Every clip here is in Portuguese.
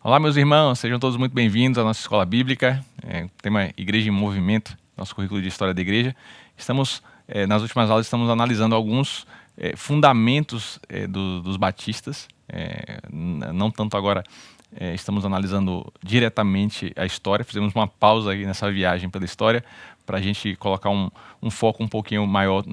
Olá, meus irmãos, sejam todos muito bem-vindos à nossa escola bíblica, tema Igreja em Movimento, nosso currículo de História da Igreja. Nas últimas aulas, estamos analisando alguns fundamentos dos batistas, não tanto agora estamos analisando diretamente a história, fizemos uma pausa aí nessa viagem pela história para a gente colocar um foco um pouquinho maior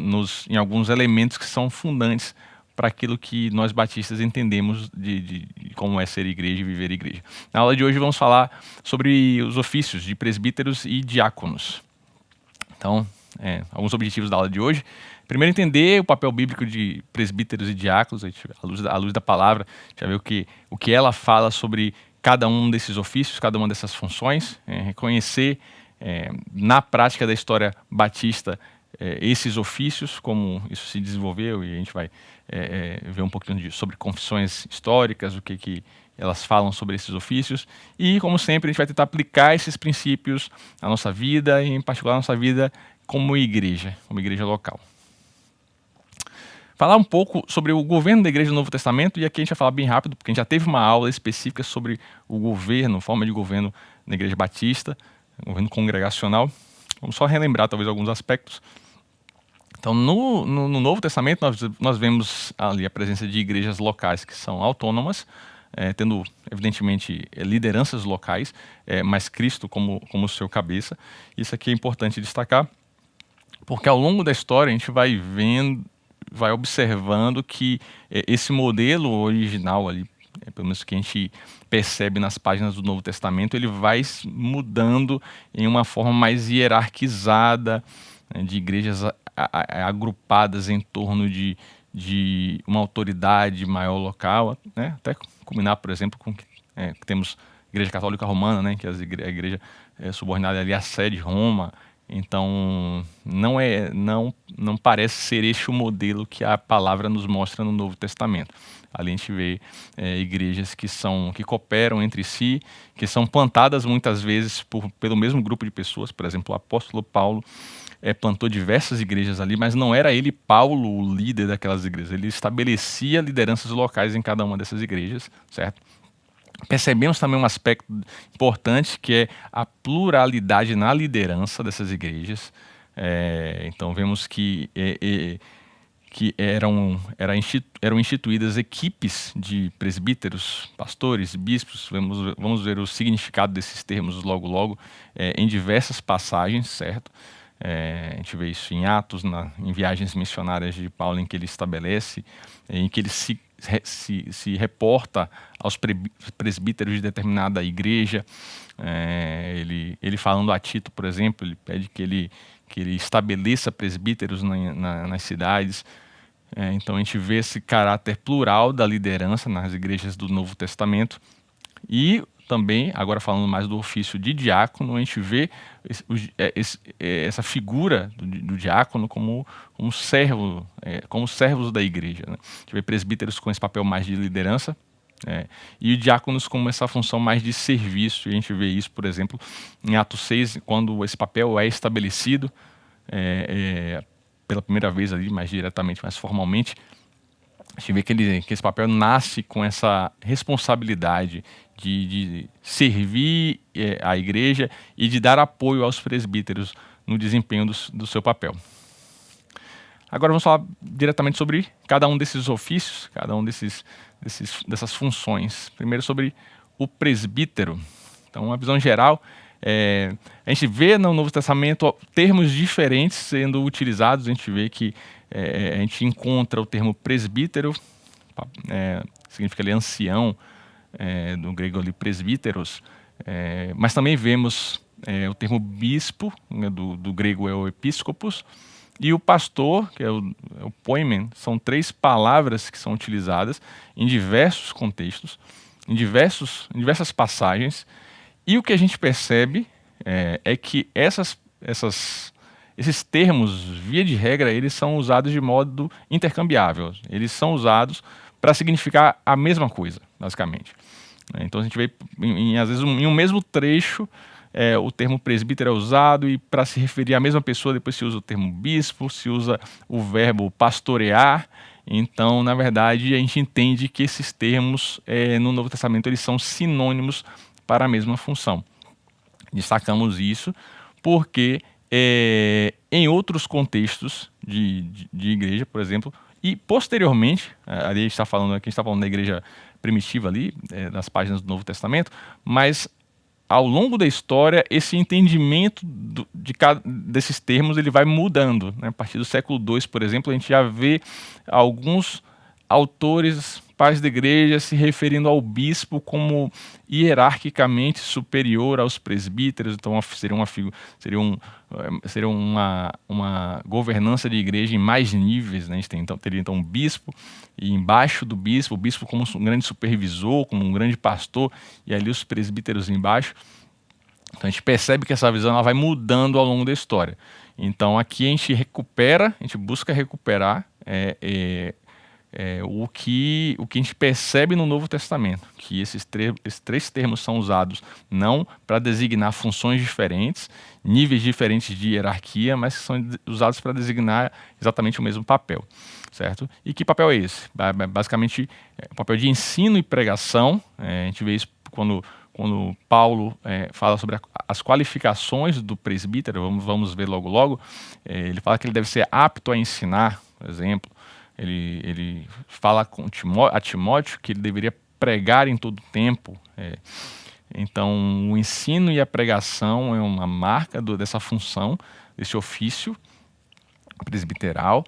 em alguns elementos que são fundantes para aquilo que nós batistas entendemos de como é ser igreja e viver igreja. Na aula de hoje vamos falar sobre os ofícios de presbíteros e diáconos. Então, alguns objetivos da aula de hoje. Primeiro, entender o papel bíblico de presbíteros e diáconos, à luz da palavra, já ver o que ela fala sobre cada um desses ofícios, cada uma dessas funções, reconhecer na prática da história batista esses ofícios, como isso se desenvolveu, e a gente vai ver um pouquinho sobre confissões históricas, o que elas falam sobre esses ofícios, e como sempre a gente vai tentar aplicar esses princípios na nossa vida, e em particular na nossa vida como igreja local. Falar um pouco sobre o governo da igreja do Novo Testamento, e aqui a gente vai falar bem rápido, porque a gente já teve uma aula específica sobre o governo, forma de governo na igreja batista, governo congregacional. Vamos só relembrar talvez alguns aspectos. Então, no Novo Testamento, nós vemos ali a presença de igrejas locais que são autônomas, tendo, evidentemente, lideranças locais, mas Cristo como seu cabeça. Isso aqui é importante destacar, porque ao longo da história a gente vai observando que esse modelo original ali, pelo menos que a gente percebe nas páginas do Novo Testamento, ele vai mudando em uma forma mais hierarquizada, de igrejas agrupadas em torno de uma autoridade maior local, né? Até culminar, por exemplo, com que temos a Igreja Católica Romana, né? Que é a igreja subordinada ali à sede de Roma. Então, não parece ser este o modelo que a palavra nos mostra no Novo Testamento. Ali a gente vê igrejas que cooperam entre si, que são plantadas muitas vezes pelo mesmo grupo de pessoas. Por exemplo, o apóstolo Paulo plantou diversas igrejas ali, mas não era ele, Paulo, o líder daquelas igrejas. Ele estabelecia lideranças locais em cada uma dessas igrejas, certo? Percebemos também um aspecto importante, que é a pluralidade na liderança dessas igrejas. Então vemos que eram instituídas equipes de presbíteros, pastores, bispos. Vamos ver o significado desses termos logo em diversas passagens, certo? A gente vê isso em Atos, em viagens missionárias de Paulo, em que ele estabelece, em que ele se reporta aos presbíteros de determinada igreja. Ele falando a Tito, por exemplo, ele pede que ele estabeleça presbíteros nas cidades. Então a gente vê esse caráter plural da liderança nas igrejas do Novo Testamento. E também, agora falando mais do ofício de diácono, a gente vê essa figura do diácono como servo, como servos da igreja, né? A gente vê presbíteros com esse papel mais de liderança, e diáconos com essa função mais de serviço. E a gente vê isso, por exemplo, em Atos 6, quando esse papel é estabelecido pela primeira vez ali, mais diretamente, mais formalmente. A gente vê que esse papel nasce com essa responsabilidade de servir a igreja e de dar apoio aos presbíteros no desempenho do seu papel. Agora vamos falar diretamente sobre cada um desses ofícios, cada um dessas funções. Primeiro sobre o presbítero. Então, uma visão geral, a gente vê no Novo Testamento termos diferentes sendo utilizados. A gente vê que a gente encontra o termo presbítero, significa ali ancião, do grego ali presbíteros, mas também vemos o termo bispo, né, do grego é o episcopos, e o pastor, que é o poimen. São três palavras que são utilizadas em diversos contextos, em diversas passagens, e o que a gente percebe é que esses termos, via de regra, eles são usados de modo intercambiável. Eles são usados para significar a mesma coisa, basicamente. Então a gente vê, às vezes, em um mesmo trecho, o termo presbítero é usado, e para se referir à mesma pessoa, depois se usa o termo bispo, se usa o verbo pastorear. Então, na verdade, a gente entende que esses termos no Novo Testamento eles são sinônimos para a mesma função. Destacamos isso porque em outros contextos de igreja, por exemplo, e posteriormente, ali a gente está falando da igreja primitiva ali, nas páginas do Novo Testamento, mas ao longo da história, esse entendimento desses termos ele vai mudando, né? A partir do século II, por exemplo, a gente já vê alguns autores, pais da igreja, se referindo ao bispo como hierarquicamente superior aos presbíteros. Então seria uma governança de igreja em mais níveis, né? A gente teria então um bispo, e embaixo do bispo, o bispo como um grande supervisor, como um grande pastor, e ali os presbíteros embaixo. Então a gente percebe que essa visão ela vai mudando ao longo da história. Então aqui a gente busca recuperar o que a gente percebe no Novo Testamento, que esses três termos são usados não para designar funções diferentes, níveis diferentes de hierarquia, mas que são usados para designar exatamente o mesmo papel, certo? E que papel é esse? Basicamente, o papel de ensino e pregação. A gente vê isso quando Paulo fala sobre as qualificações do presbítero. Vamos ver logo. Ele fala que ele deve ser apto a ensinar, por exemplo. Ele fala a Timóteo que ele deveria pregar em todo tempo. Então, o ensino e a pregação é uma marca dessa função, desse ofício presbiteral.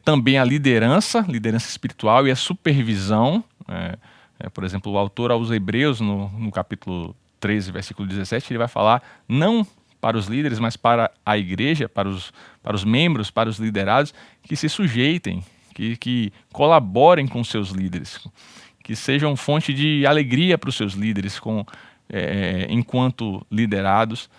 Também a liderança espiritual e a supervisão. Por exemplo, o autor aos Hebreus, no capítulo 13, versículo 17, ele vai falar não para os líderes, mas para a igreja, para os membros, para os liderados, que se sujeitem, que colaborem com seus líderes, que sejam fonte de alegria para os seus líderes enquanto liderados.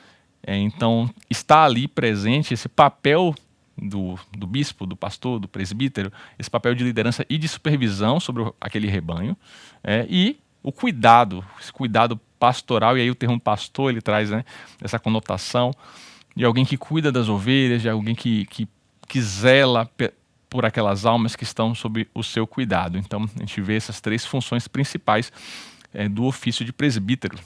Então, está ali presente esse papel do bispo, do pastor, do presbítero, esse papel de liderança e de supervisão sobre aquele rebanho, e esse cuidado pastoral. E aí o termo pastor ele traz, né, essa conotação de alguém que cuida das ovelhas, de alguém que zela por aquelas almas que estão sob o seu cuidado. Então a gente vê essas três funções principais do ofício de presbítero.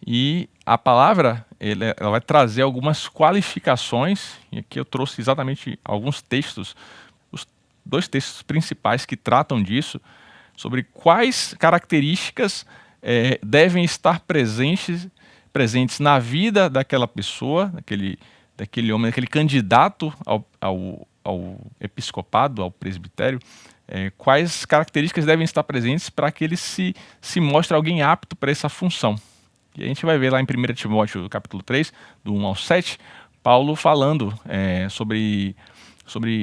E a palavra ela vai trazer algumas qualificações, e aqui eu trouxe exatamente alguns textos, os dois textos principais que tratam disso, sobre quais características devem estar presentes na vida daquela pessoa, daquele homem, daquele candidato ao episcopado, ao presbitério. Quais características devem estar presentes para que ele se mostre alguém apto para essa função. E a gente vai ver lá em 1 Timóteo, capítulo 3, do 1 ao 7, Paulo falando sobre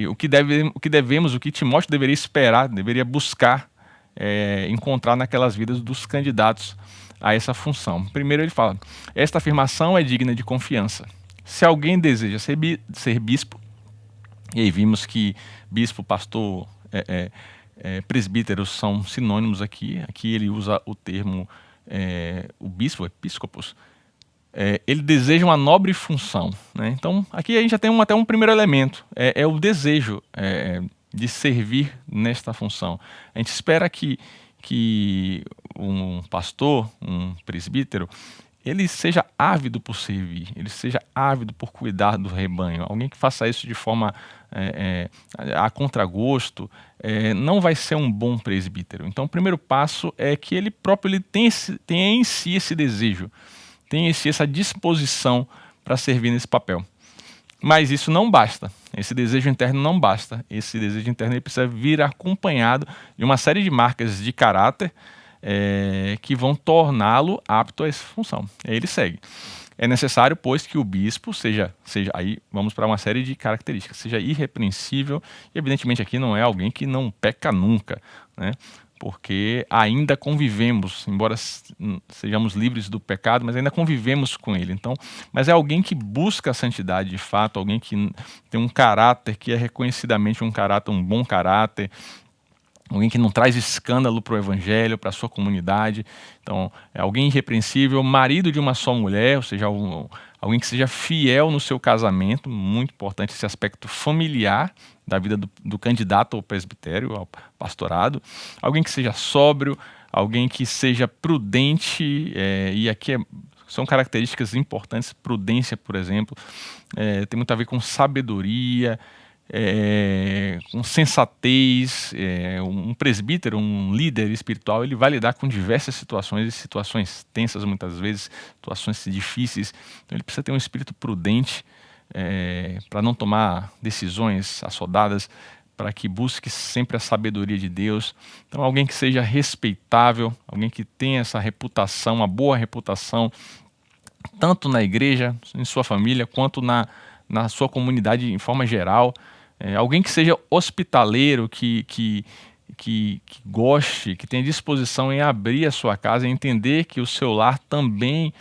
o que Timóteo deveria esperar, deveria buscar encontrar naquelas vidas dos candidatos a essa função. Primeiro ele fala: esta afirmação é digna de confiança. Se alguém deseja ser bispo, e aí vimos que bispo, pastor, presbítero são sinônimos aqui ele usa o termo o bispo, episcopos, ele deseja uma nobre função, né? Então aqui a gente já tem até um primeiro elemento, é o desejo de servir nesta função. A gente espera que um pastor, um presbítero, ele seja ávido por servir, ele seja ávido por cuidar do rebanho. Alguém que faça isso de forma a contragosto não vai ser um bom presbítero. Então o primeiro passo é que ele próprio tenha em si esse desejo, tenha em si essa disposição para servir nesse papel. Mas isso não basta, esse desejo interno não basta. Esse desejo interno ele precisa vir acompanhado de uma série de marcas de caráter que vão torná-lo apto a essa função. Aí ele segue: é necessário, pois, que o bispo seja, aí vamos para uma série de características, seja irrepreensível. E evidentemente aqui não é alguém que não peca nunca, né? Porque ainda convivemos, embora sejamos livres do pecado, mas ainda convivemos com ele. Então, mas é alguém que busca a santidade de fato, alguém que tem um caráter que é reconhecidamente um bom caráter, alguém que não traz escândalo para o evangelho, para a sua comunidade. Então, é alguém irrepreensível, marido de uma só mulher, ou seja, alguém que seja fiel no seu casamento, muito importante esse aspecto familiar da vida do candidato ao presbitério, ao pastorado, alguém que seja sóbrio, alguém que seja prudente, e aqui são características importantes, prudência, por exemplo, tem muito a ver com sabedoria, com sensatez. Um presbítero, um líder espiritual, ele vai lidar com diversas situações, e situações tensas muitas vezes, situações difíceis, então ele precisa ter um espírito prudente para não tomar decisões assodadas, para que busque sempre a sabedoria de Deus. Então alguém que seja respeitável, alguém que tenha essa reputação, uma boa reputação, tanto na igreja, em sua família, quanto na sua comunidade em forma geral. Alguém que seja hospitaleiro, que goste, que tenha disposição em abrir a sua casa e entender que o seu lar também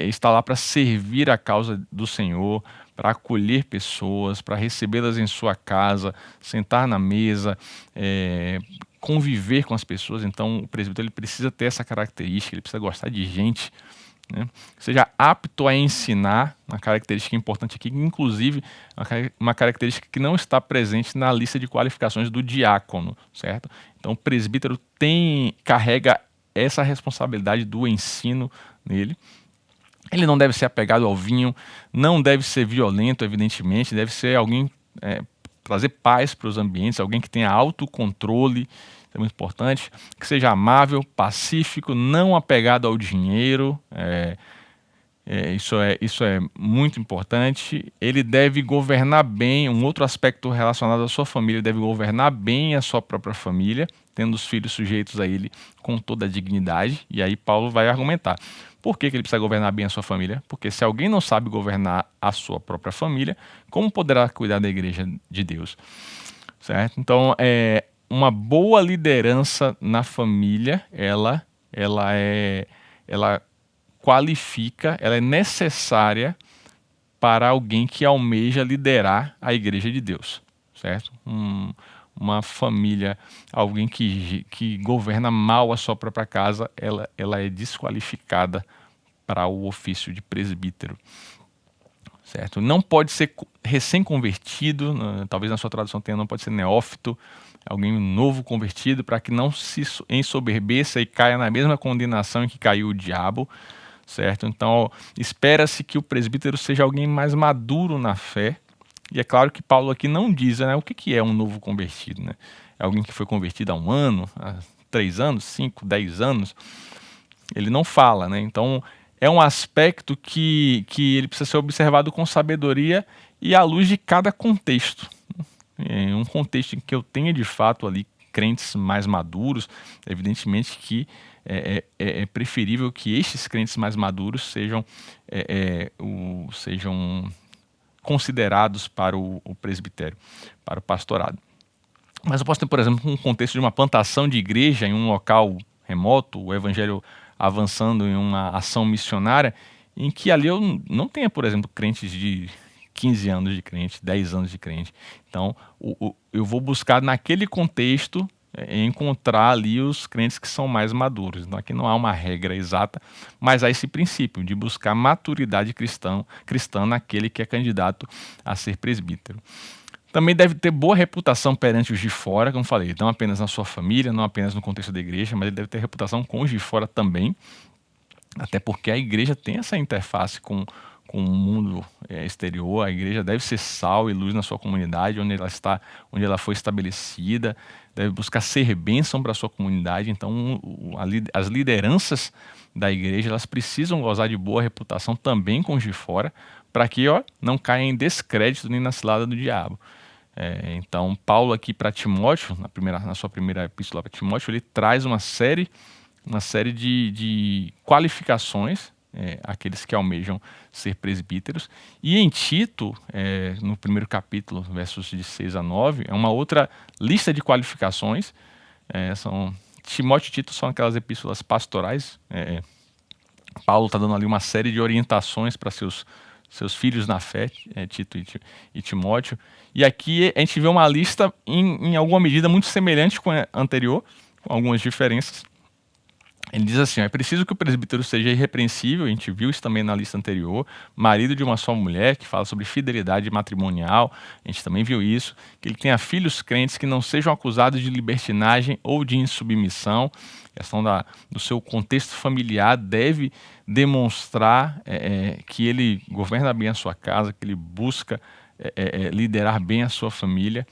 está lá para servir a causa do Senhor, para acolher pessoas, para recebê-las em sua casa, sentar na mesa, conviver com as pessoas. Então o presbítero ele precisa ter essa característica, ele precisa gostar de gente, né? Seja apto a ensinar, uma característica importante aqui, inclusive uma característica que não está presente na lista de qualificações do diácono, certo? Então o presbítero carrega essa responsabilidade do ensino nele. Ele não deve ser apegado ao vinho, não deve ser violento, evidentemente, deve ser alguém trazer paz para os ambientes, alguém que tenha autocontrole, isso é muito importante, que seja amável, pacífico, não apegado ao dinheiro, isso é muito importante. Ele deve governar bem, um outro aspecto relacionado à sua família, ele deve governar bem a sua própria família, tendo os filhos sujeitos a ele com toda a dignidade. E aí Paulo vai argumentar. Por que ele precisa governar bem a sua família? Porque se alguém não sabe governar a sua própria família, como poderá cuidar da igreja de Deus? Certo? Então, uma boa liderança na família, ela qualifica, ela é necessária para alguém que almeja liderar a igreja de Deus, certo? Uma família, alguém que governa mal a sua própria casa, ela é desqualificada para o ofício de presbítero, certo? Não pode ser recém-convertido, talvez na sua tradução tenha, não pode ser neófito, alguém novo convertido, para que não se ensoberbeça e caia na mesma condenação em que caiu o diabo, certo? Então, espera-se que o presbítero seja alguém mais maduro na fé. E é claro que Paulo aqui não diz, né, o que é um novo convertido, né? É alguém que foi convertido há 1 ano, há 3 anos, 5, 10 anos. Ele não fala, né? Então, é um aspecto que ele precisa ser observado com sabedoria e à luz de cada contexto. Em um contexto em que eu tenha de fato ali crentes mais maduros, evidentemente que é preferível que estes crentes mais maduros sejam considerados para o presbitério, para o pastorado. Mas eu posso ter, por exemplo, um contexto de uma plantação de igreja em um local remoto, o evangelho avançando em uma ação missionária, em que ali eu não tenha, por exemplo, crentes de 15 anos de crente, 10 anos de crente. Então, eu vou buscar naquele contexto encontrar ali os crentes que são mais maduros. Então, aqui não há uma regra exata, mas há esse princípio de buscar maturidade cristã naquele que é candidato a ser presbítero. Também deve ter boa reputação perante os de fora, como falei, não apenas na sua família, não apenas no contexto da igreja, mas ele deve ter reputação com os de fora também, até porque a igreja tem essa interface com o mundo exterior. A igreja deve ser sal e luz na sua comunidade, onde ela está, onde ela foi estabelecida, deve buscar ser bênção para a sua comunidade. Então, as lideranças da igreja, elas precisam gozar de boa reputação também com os de fora, para que não caia em descrédito nem na cilada do diabo. Então, Paulo aqui para Timóteo, na sua primeira epístola para Timóteo, ele traz uma série de qualificações aqueles que almejam ser presbíteros. E em Tito, no primeiro capítulo, versos de 6 a 9, é uma outra lista de qualificações. Timóteo e Tito são aquelas epístolas pastorais. Paulo está dando ali uma série de orientações para seus filhos na fé, Tito e Timóteo. E aqui a gente vê uma lista, em alguma medida, muito semelhante com a anterior, com algumas diferenças. Ele diz assim: ó, é preciso que o presbítero seja irrepreensível, a gente viu isso também na lista anterior, marido de uma só mulher, que fala sobre fidelidade matrimonial, a gente também viu isso, que ele tenha filhos crentes que não sejam acusados de libertinagem ou de insubmissão. A questão do seu contexto familiar deve demonstrar que ele governa bem a sua casa, que ele busca liderar bem a sua família.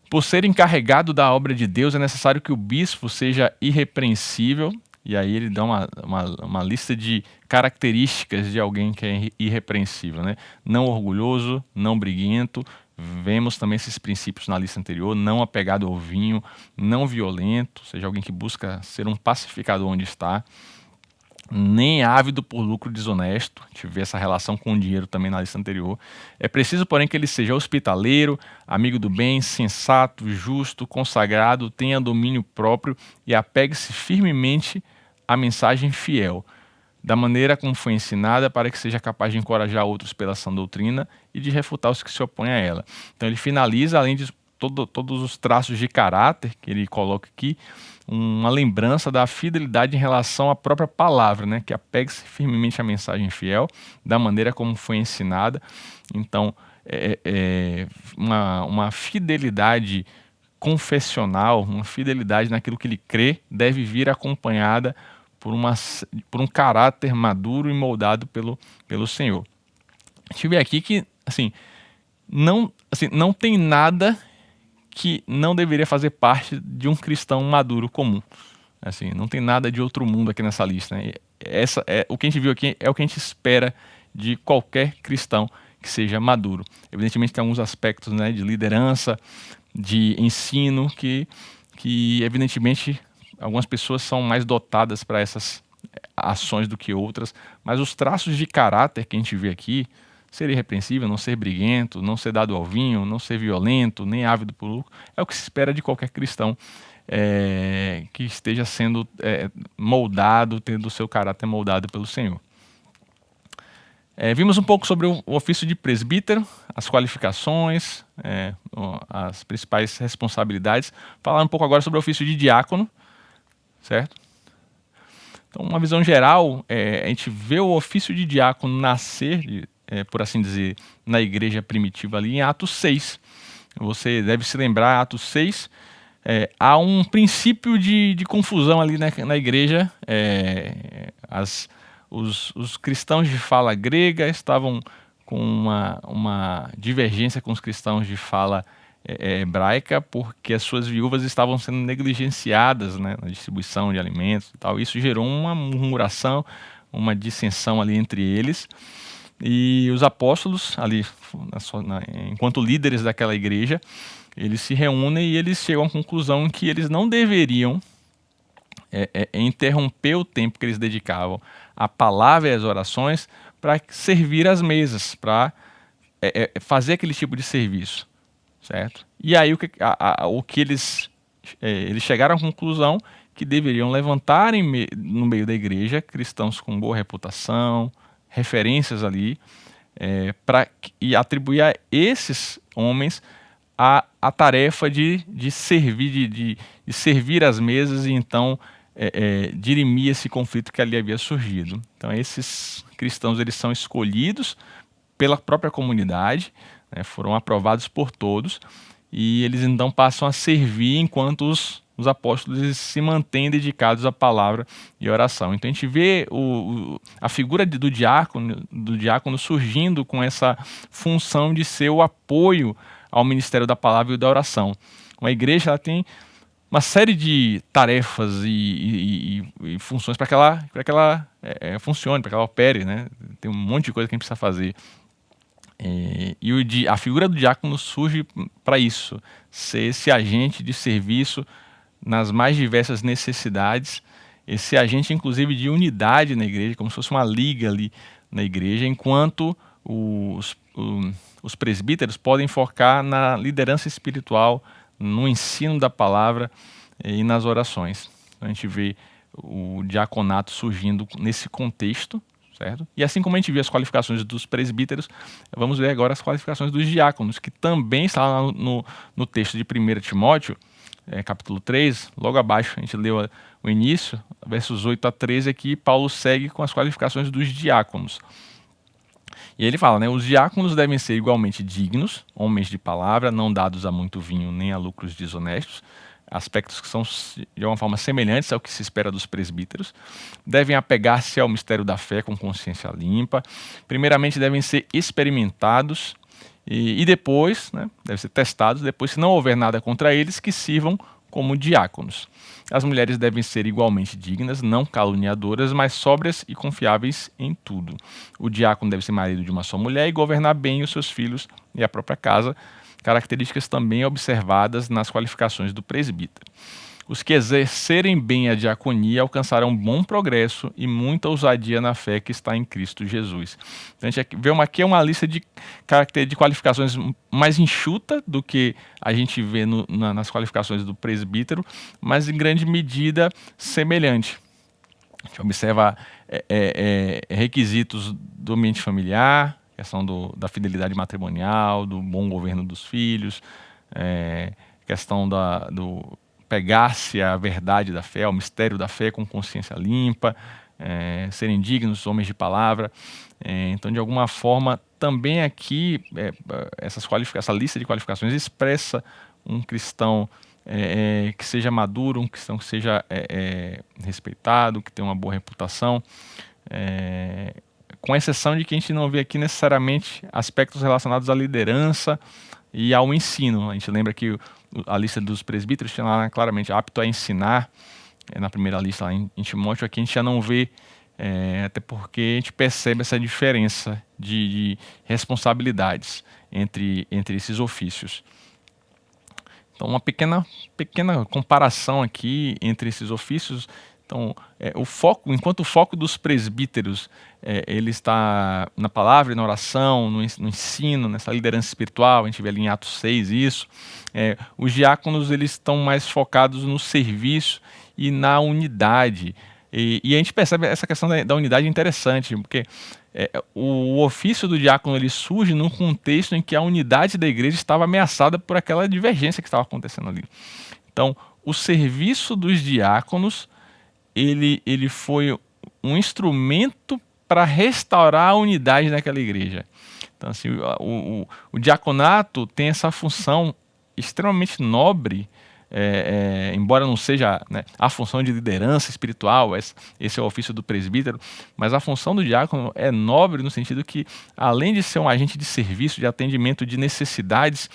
Por ser encarregado da obra de Deus, é necessário que o bispo seja irrepreensível. E aí ele dá uma lista de características de alguém que é irrepreensível, né? Não orgulhoso, não briguento. Vemos também esses princípios na lista anterior: não apegado ao vinho, não violento, ou seja, alguém que busca ser um pacificador onde está, nem ávido por lucro desonesto. A gente vê essa relação com o dinheiro também na lista anterior. É preciso, porém, que ele seja hospitaleiro, amigo do bem, sensato, justo, consagrado, tenha domínio próprio e apegue-se firmemente à mensagem fiel, da maneira como foi ensinada, para que seja capaz de encorajar outros pela sã doutrina e de refutar os que se opõem a ela. Então ele finaliza, além de todos os traços de caráter que ele coloca aqui, uma lembrança da fidelidade em relação à própria palavra, né? Que apegue-se firmemente à mensagem fiel, da maneira como foi ensinada. Então, uma fidelidade confessional, uma fidelidade naquilo que ele crê, deve vir acompanhada por um caráter maduro e moldado pelo Senhor. A gente vê aqui que não tem nada que não deveria fazer parte de um cristão maduro comum. Assim, não tem nada de outro mundo aqui nessa lista, né? O que a gente viu aqui é o que a gente espera de qualquer cristão que seja maduro. Evidentemente tem alguns aspectos, né, de liderança, de ensino, que evidentemente algumas pessoas são mais dotadas para essas ações do que outras, mas os traços de caráter que a gente vê aqui: ser irrepreensível, não ser briguento, não ser dado ao vinho, não ser violento, nem ávido por lucro, é o que se espera de qualquer cristão que esteja sendo moldado, tendo o seu caráter moldado pelo Senhor. Vimos um pouco sobre o ofício de presbítero, as qualificações, as principais responsabilidades. Falar um pouco agora sobre o ofício de diácono, certo? Então, uma visão geral, a gente vê o ofício de diácono nascer, por assim dizer, na igreja primitiva ali em Atos 6. Você deve se lembrar, Atos 6, há um princípio de confusão ali na igreja. Os cristãos de fala grega estavam com uma divergência com os cristãos de fala hebraica, porque as suas viúvas estavam sendo negligenciadas, né, na distribuição de alimentos e tal. Isso gerou uma murmuração, uma dissensão ali entre eles. E os apóstolos, ali, enquanto líderes daquela igreja, eles se reúnem e eles chegam à conclusão que eles não deveriam interromper o tempo que eles dedicavam à palavra e às orações para servir às mesas, para fazer aquele tipo de serviço, certo? E aí o que eles chegaram à conclusão que deveriam levantar no meio da igreja cristãos com boa reputação, referências ali, e atribuir a esses homens a tarefa de servir, de servir as mesas e então dirimir esse conflito que ali havia surgido. Então esses cristãos, eles são escolhidos pela própria comunidade, né, foram aprovados por todos, e eles então passam a servir enquanto os apóstolos se mantêm dedicados à palavra e oração. Então a gente vê a figura do diácono surgindo com essa função de ser o apoio ao ministério da palavra e da oração. Uma igreja, ela tem uma série de tarefas e funções para que ela funcione, para que ela opere, né? Tem um monte de coisa que a gente precisa fazer. E a figura do diácono surge para isso, ser esse agente de serviço nas mais diversas necessidades, esse agente inclusive de unidade na igreja, como se fosse uma liga ali na igreja, enquanto os presbíteros podem focar na liderança espiritual, no ensino da palavra e nas orações. Então a gente vê o diaconato surgindo nesse contexto, certo? E assim como a gente viu as qualificações dos presbíteros, vamos ver agora as qualificações dos diáconos, que também está no texto de 1 Timóteo, capítulo 3, logo abaixo, a gente leu o início, versos 8 a 13 aqui, Paulo segue com as qualificações dos diáconos. E ele fala, né, os diáconos devem ser igualmente dignos, homens de palavra, não dados a muito vinho nem a lucros desonestos, aspectos que são de alguma forma semelhantes ao que se espera dos presbíteros, devem apegar-se ao mistério da fé com consciência limpa, primeiramente devem ser experimentados e depois, né, devem ser testados, depois se não houver nada contra eles, que sirvam como diáconos. As mulheres devem ser igualmente dignas, não caluniadoras, mas sóbrias e confiáveis em tudo. O diácono deve ser marido de uma só mulher e governar bem os seus filhos e a própria casa, características também observadas nas qualificações do presbítero. Os que exercerem bem a diaconia alcançarão bom progresso e muita ousadia na fé que está em Cristo Jesus. Então, a gente vê aqui uma lista de características de qualificações mais enxuta do que a gente vê nas qualificações do presbítero, mas em grande medida semelhante. A gente observa requisitos do ambiente familiar, questão da fidelidade matrimonial, do bom governo dos filhos, questão do pegar-se à verdade da fé, ao mistério da fé com consciência limpa, serem dignos, homens de palavra. Então, de alguma forma, também aqui, essa lista de qualificações expressa um cristão que seja maduro, um cristão que seja respeitado, que tenha uma boa reputação, com exceção de que a gente não vê aqui necessariamente aspectos relacionados à liderança e ao ensino. A gente lembra que a lista dos presbíteros tinha lá claramente apto a ensinar, na primeira lista lá em Timóteo. Aqui a gente já não vê, até porque a gente percebe essa diferença de responsabilidades entre esses ofícios. Então, uma pequena comparação aqui entre esses ofícios. Então, enquanto o foco dos presbíteros ele está na palavra e na oração, no ensino, nessa liderança espiritual, a gente vê ali em Atos 6 isso, os diáconos eles estão mais focados no serviço e na unidade. E a gente percebe essa questão da unidade interessante, porque o ofício do diácono ele surge num contexto em que a unidade da igreja estava ameaçada por aquela divergência que estava acontecendo ali. Então, o serviço dos diáconos ele foi um instrumento para restaurar a unidade naquela igreja. Então, assim, o diaconato tem essa função extremamente nobre, embora não seja, né, a função de liderança espiritual, esse é o ofício do presbítero, mas a função do diácono é nobre no sentido que, além de ser um agente de serviço, de atendimento de necessidades,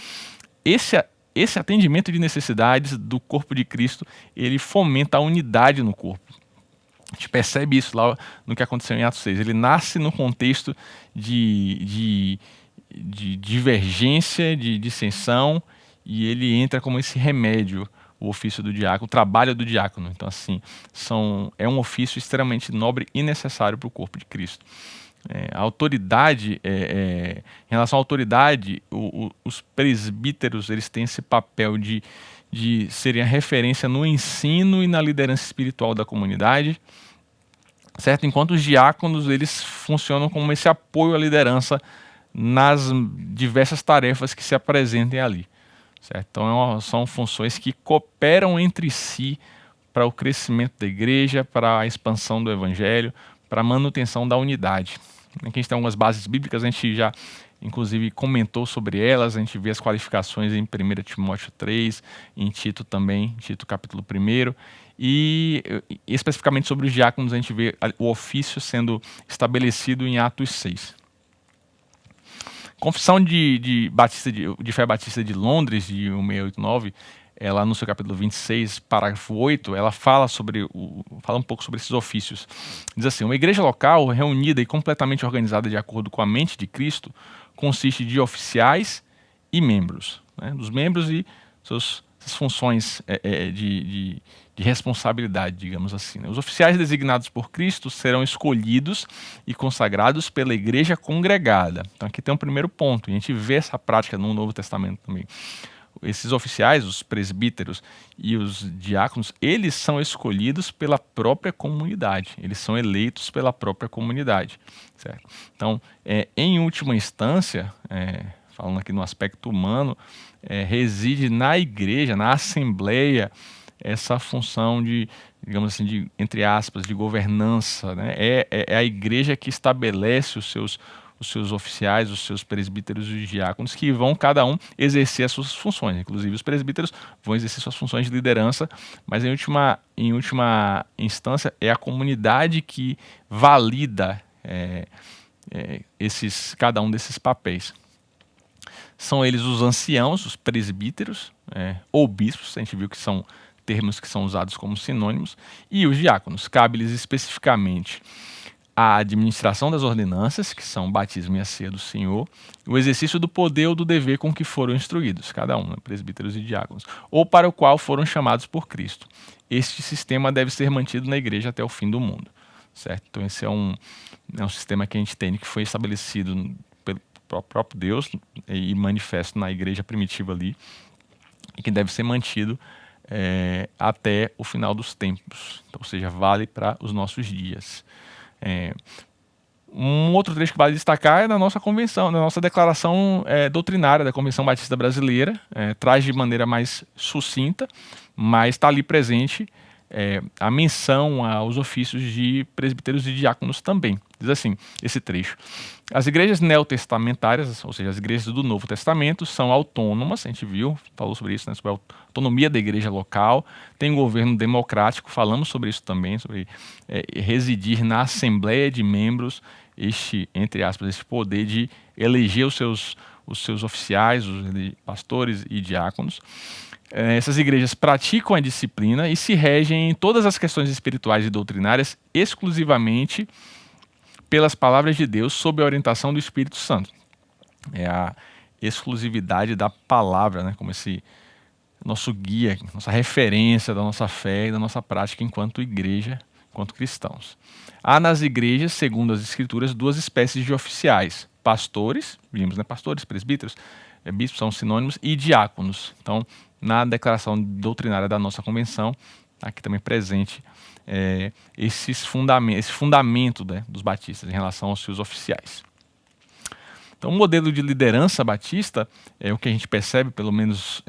esse atendimento de necessidades do corpo de Cristo, ele fomenta a unidade no corpo. A gente percebe isso lá no que aconteceu em Atos 6. Ele nasce no contexto de divergência, de dissensão, e ele entra como esse remédio, o ofício do diácono, o trabalho do diácono. Então, assim, é um ofício extremamente nobre e necessário para o corpo de Cristo. A autoridade, em relação à autoridade, os presbíteros eles têm esse papel de serem a referência no ensino e na liderança espiritual da comunidade, certo? Enquanto os diáconos eles funcionam como esse apoio à liderança nas diversas tarefas que se apresentem ali, certo? Então são funções que cooperam entre si para o crescimento da igreja, para a expansão do evangelho, para a manutenção da unidade. Aqui a gente tem algumas bases bíblicas, a gente já inclusive comentou sobre elas, a gente vê as qualificações em 1 Timóteo 3, em Tito também, Tito capítulo 1, e especificamente sobre os diáconos a gente vê o ofício sendo estabelecido em Atos 6. Confissão de Fé Batista de Londres, de 1689, ela no seu capítulo 26, parágrafo 8, ela fala um pouco sobre esses ofícios. Diz assim: uma igreja local reunida e completamente organizada de acordo com a mente de Cristo consiste de oficiais e membros, né? Dos membros e suas funções de responsabilidade, digamos assim, né? Os oficiais designados por Cristo serão escolhidos e consagrados pela igreja congregada. Então aqui tem um primeiro ponto, e a gente vê essa prática no Novo Testamento também. Esses oficiais, os presbíteros e os diáconos, eles são escolhidos pela própria comunidade, eles são eleitos pela própria comunidade, certo? Então, em última instância, falando aqui no aspecto humano, reside na igreja, na assembleia, essa função de, digamos assim, de, entre aspas, de governança, né? É a igreja que estabelece os seus oficiais, os seus presbíteros e os diáconos, que vão cada um exercer as suas funções. Inclusive os presbíteros vão exercer suas funções de liderança, mas em última instância é a comunidade que valida cada um desses papéis. São eles os anciãos, os presbíteros, ou bispos, a gente viu que são termos que são usados como sinônimos, e os diáconos. Cabe-lhes especificamente a administração das ordenanças, que são o batismo e a ceia do Senhor, o exercício do poder ou do dever com que foram instruídos, cada um, né, presbíteros e diáconos, ou para o qual foram chamados por Cristo. Este sistema deve ser mantido na igreja até o fim do mundo, certo? Então esse é um sistema que a gente tem, que foi estabelecido pelo próprio Deus e manifesto na igreja primitiva ali, e que deve ser mantido até o final dos tempos, então, ou seja, vale para os nossos dias. Um outro trecho que vale destacar é da nossa convenção, da nossa declaração doutrinária da Convenção Batista Brasileira, traz de maneira mais sucinta, mas está ali presente a menção aos ofícios de presbíteros e diáconos também. Diz assim, esse trecho: as igrejas neotestamentárias, ou seja, as igrejas do Novo Testamento, são autônomas, a gente viu, falou sobre isso, né, sobre a autonomia da igreja local, tem um governo democrático, falamos sobre isso também, sobre residir na assembleia de membros, entre aspas, esse poder de eleger os seus oficiais, os pastores e diáconos. Essas igrejas praticam a disciplina e se regem em todas as questões espirituais e doutrinárias exclusivamente pelas palavras de Deus sob a orientação do Espírito Santo. É a exclusividade da palavra, né, como esse nosso guia, nossa referência da nossa fé e da nossa prática enquanto igreja, enquanto cristãos. Há nas igrejas, segundo as Escrituras, duas espécies de oficiais: pastores, vimos, né, pastores, presbíteros, bispos são sinônimos, e diáconos. Então, na declaração doutrinária da nossa convenção, aqui também presente esse fundamento, né, dos batistas em relação aos seus oficiais. Então, o modelo de liderança batista, o que a gente percebe, pelo menos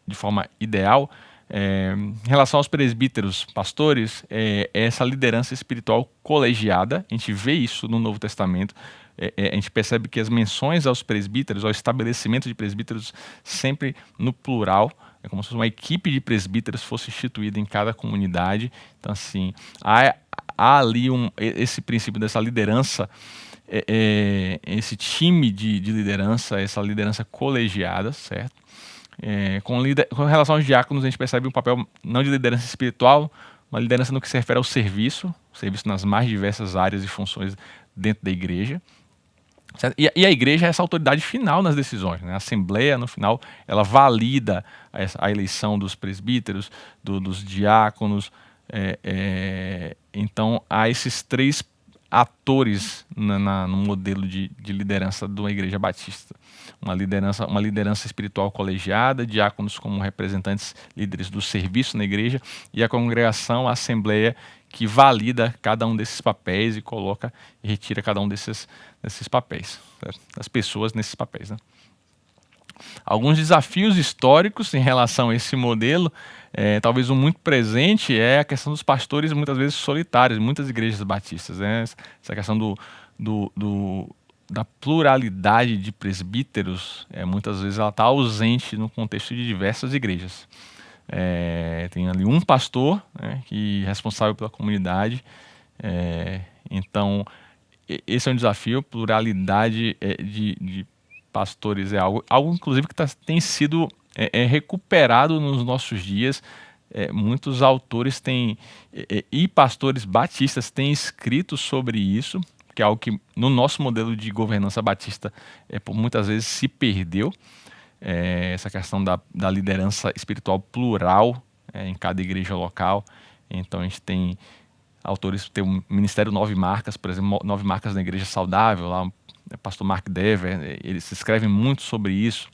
de forma ideal, em relação aos presbíteros, pastores, é essa liderança espiritual colegiada. A gente vê isso no Novo Testamento. A gente percebe que as menções aos presbíteros, ao estabelecimento de presbíteros, sempre no plural, é como se uma equipe de presbíteros fosse instituída em cada comunidade. Então, assim, há ali esse princípio dessa liderança, esse time de liderança, essa liderança colegiada, certo? Com relação aos diáconos, a gente percebe um papel não de liderança espiritual, uma liderança no que se refere ao serviço nas mais diversas áreas e funções dentro da igreja. E a igreja é essa autoridade final nas decisões, né? A assembleia, no final, ela valida a eleição dos presbíteros, dos diáconos. Então, há esses três atores no modelo de liderança de uma igreja batista. Uma liderança espiritual colegiada, diáconos como representantes líderes do serviço na igreja, e a congregação, a assembleia, que valida cada um desses papéis e coloca e retira cada um desses papéis, certo? Das pessoas nesses papéis, né? Alguns desafios históricos em relação a esse modelo, talvez um muito presente, é a questão dos pastores muitas vezes solitários, muitas igrejas batistas, né? Essa questão da pluralidade de presbíteros, muitas vezes ela está ausente no contexto de diversas igrejas. Tem ali um pastor, né, que é responsável pela comunidade. Então, esse é um desafio. Pluralidade de pastores é algo inclusive que tem sido recuperado nos nossos dias. Muitos autores e pastores batistas têm escrito sobre isso, que é algo que no nosso modelo de governança batista muitas vezes se perdeu. Essa questão da liderança espiritual plural em cada igreja local. Então a gente tem autores, tem o Ministério Nove Marcas, por exemplo, Nove Marcas na Igreja Saudável, lá o pastor Mark Dever, eles escrevem muito sobre isso,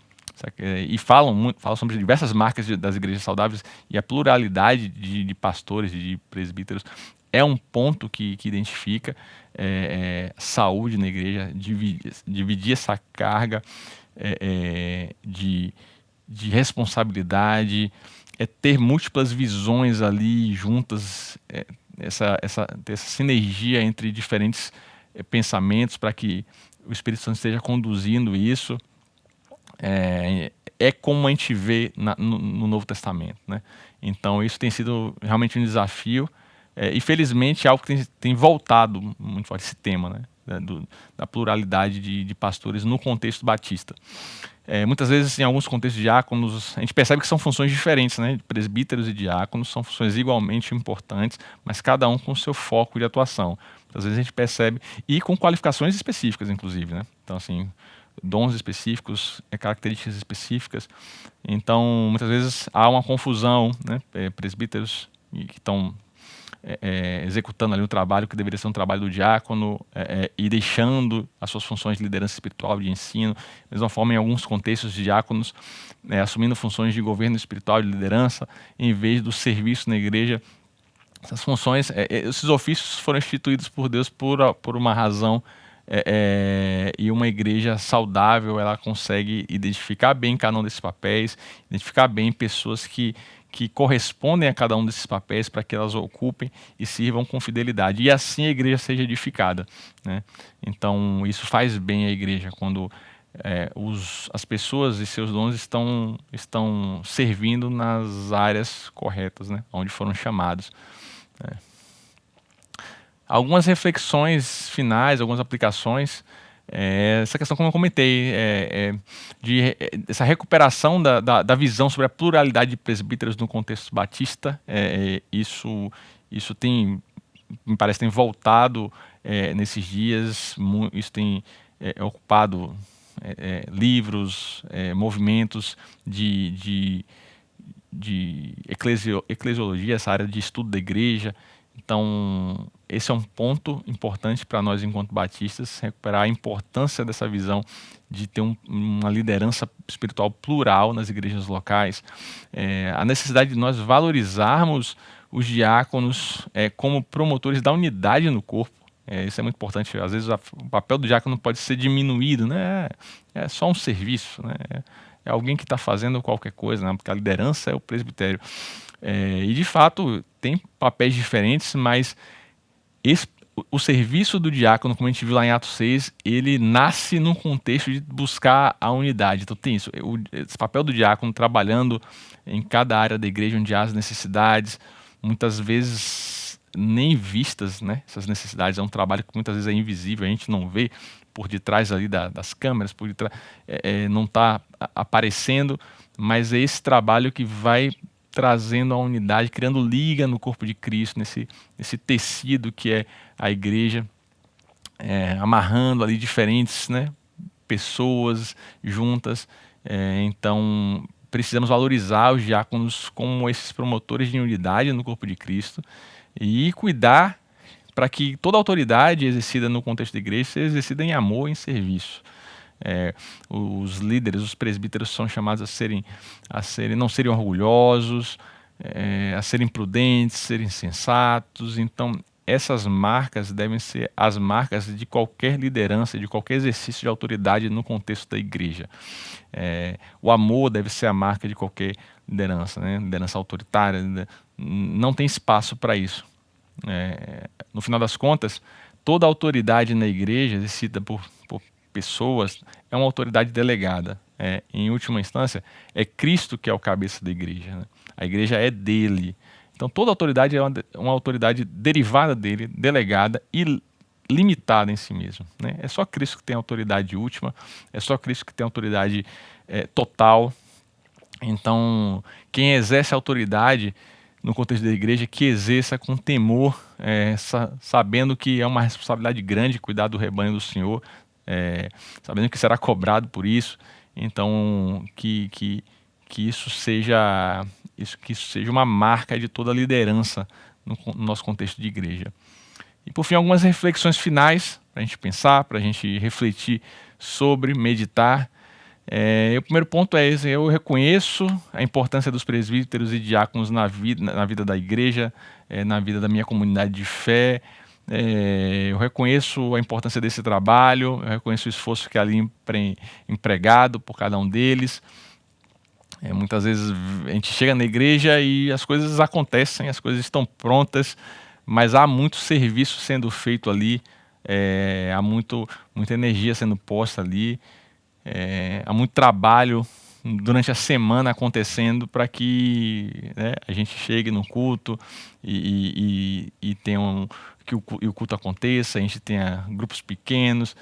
e falam sobre diversas marcas das igrejas saudáveis, e a pluralidade de pastores, de presbíteros, é um ponto que identifica saúde na igreja, dividir essa carga, de responsabilidade, ter múltiplas visões ali juntas, ter essa sinergia entre diferentes pensamentos para que o Espírito Santo esteja conduzindo isso. É como a gente vê no Novo Testamento, né? Então isso tem sido realmente um desafio, e felizmente é algo que tem voltado muito forte, esse tema, né? Da pluralidade de pastores no contexto batista. Muitas vezes, em alguns contextos de diáconos, a gente percebe que são funções diferentes, né? Presbíteros e diáconos são funções igualmente importantes, mas cada um com o seu foco de atuação. Muitas vezes a gente percebe, e com qualificações específicas, inclusive, né? Então, assim, dons específicos, características específicas. Então, muitas vezes há uma confusão, né? Presbíteros que estão executando ali um trabalho que deveria ser um trabalho do diácono, e deixando as suas funções de liderança espiritual, de ensino. Da mesma forma, em alguns contextos de diáconos, assumindo funções de governo espiritual e de liderança, em vez do serviço na igreja. Essas funções, esses ofícios foram instituídos por Deus por uma razão, e uma igreja saudável, ela consegue identificar bem cada um desses papéis, identificar bem pessoas que correspondem a cada um desses papéis para que elas ocupem e sirvam com fidelidade. E assim a igreja seja edificada, né? Então, isso faz bem à igreja quando as pessoas e seus dons estão servindo nas áreas corretas, né? Onde foram chamados. Algumas reflexões finais, algumas aplicações. Essa questão, como eu comentei, essa recuperação da visão sobre a pluralidade de presbíteros no contexto batista. Isso me parece, tem voltado nesses dias. Isso tem ocupado livros, movimentos de eclesiologia, essa área de estudo da igreja. Então, esse é um ponto importante para nós, enquanto batistas, recuperar a importância dessa visão de ter uma liderança espiritual plural nas igrejas locais. A necessidade de nós valorizarmos os diáconos como promotores da unidade no corpo. Isso é muito importante. Às vezes o papel do diácono pode ser diminuído, né? É só um serviço, né? É alguém que está fazendo qualquer coisa, né? Porque a liderança é o presbitério. E de fato tem papéis diferentes, mas o serviço do diácono, como a gente viu lá em Atos 6, ele nasce num contexto de buscar a unidade. Então tem isso, esse papel do diácono trabalhando em cada área da igreja onde há as necessidades, muitas vezes nem vistas, né? Essas necessidades, é um trabalho que muitas vezes é invisível, a gente não vê por detrás ali das câmeras, por detrás, não está aparecendo, mas é esse trabalho que vai trazendo a unidade, criando liga no corpo de Cristo, nesse tecido que é a igreja, amarrando ali diferentes, né, pessoas juntas. Então, precisamos valorizar os diáconos como esses promotores de unidade no corpo de Cristo e cuidar para que toda autoridade exercida no contexto da igreja seja exercida em amor e em serviço. Os líderes, os presbíteros são chamados não serem orgulhosos, a serem prudentes, serem sensatos. Então, essas marcas devem ser as marcas de qualquer liderança, de qualquer exercício de autoridade no contexto da igreja. O amor deve ser a marca de qualquer liderança, né? Liderança autoritária, não tem espaço para isso. No final das contas, toda autoridade na igreja, exercida por pessoas, é uma autoridade delegada. Em última instância, é Cristo que é o cabeça da igreja, né? A igreja é dele. Então toda autoridade é uma autoridade derivada dele, delegada e limitada em si mesmo, né? É só Cristo que tem autoridade última, é só Cristo que tem autoridade total. Então, quem exerce autoridade no contexto da igreja, que exerça com temor, sabendo que é uma responsabilidade grande cuidar do rebanho do Senhor, sabendo que será cobrado por isso. Então, que isso seja uma marca de toda a liderança no nosso contexto de igreja. E por fim, algumas reflexões finais para a gente pensar, para a gente refletir sobre, meditar. O primeiro ponto é esse: eu reconheço a importância dos presbíteros e diáconos na vida da igreja, na vida da minha comunidade de fé. Eu reconheço a importância desse trabalho, eu reconheço o esforço que é ali empregado por cada um deles. Muitas vezes a gente chega na igreja e as coisas acontecem, as coisas estão prontas, mas há muito serviço sendo feito ali, muita energia sendo posta ali, há muito trabalho durante a semana acontecendo para que, né, a gente chegue no culto e tenha que o culto aconteça, a gente tenha grupos pequenos.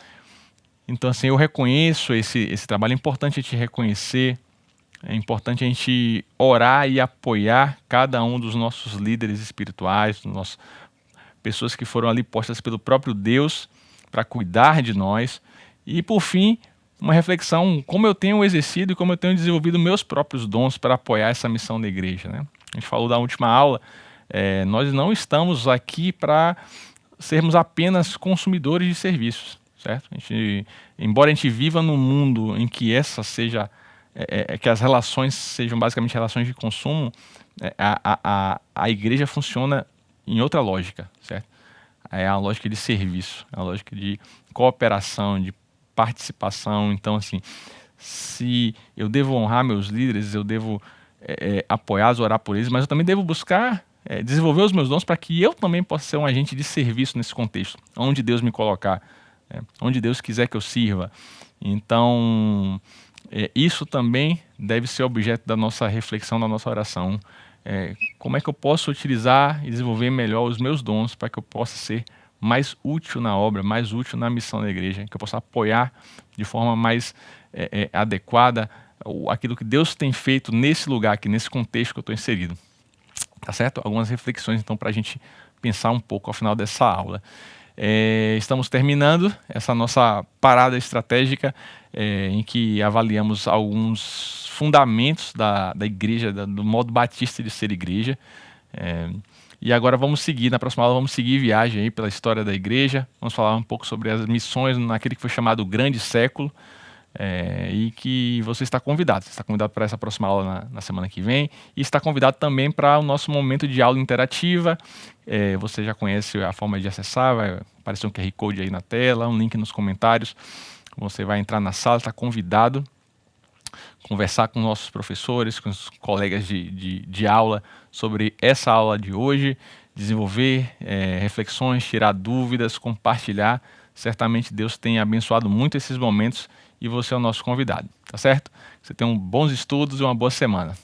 Então, assim, eu reconheço esse trabalho. É importante a gente reconhecer, é importante a gente orar e apoiar cada um dos nossos líderes espirituais, pessoas que foram ali postas pelo próprio Deus para cuidar de nós. E, por fim, uma reflexão, como eu tenho exercido e como eu tenho desenvolvido meus próprios dons para apoiar essa missão da igreja, né? A gente falou da última aula, nós não estamos aqui para sermos apenas consumidores de serviços, certo? Embora a gente viva num mundo em que que as relações sejam basicamente relações de consumo, a igreja funciona em outra lógica, certo? É a lógica de serviço, a lógica de cooperação, de participação. Então, assim, se eu devo honrar meus líderes, eu devo apoiá-los, orar por eles, mas eu também devo buscar desenvolver os meus dons para que eu também possa ser um agente de serviço nesse contexto, onde Deus me colocar, onde Deus quiser que eu sirva. Então, isso também deve ser objeto da nossa reflexão, da nossa oração. Como é que eu posso utilizar e desenvolver melhor os meus dons para que eu possa ser mais útil na obra, mais útil na missão da igreja, que eu possa apoiar de forma mais adequada aquilo que Deus tem feito nesse lugar aqui, nesse contexto que eu estou inserido. Tá certo? Algumas reflexões, então, para a gente pensar um pouco ao final dessa aula. Estamos terminando essa nossa parada estratégica, em que avaliamos alguns fundamentos da igreja, do modo batista de ser igreja. E agora vamos seguir, na próxima aula vamos seguir viagem aí pela história da igreja, vamos falar um pouco sobre as missões naquele que foi chamado Grande Século, e que você está convidado para essa próxima aula na semana que vem, e está convidado também para o nosso momento de aula interativa. Você já conhece a forma de acessar, vai aparecer um QR Code aí na tela, um link nos comentários, você vai entrar na sala, está convidado a conversar com nossos professores, com os colegas de aula sobre essa aula de hoje, desenvolver reflexões, tirar dúvidas, compartilhar. Certamente Deus tem abençoado muito esses momentos e você é o nosso convidado, tá certo? Você tenha bons estudos e uma boa semana.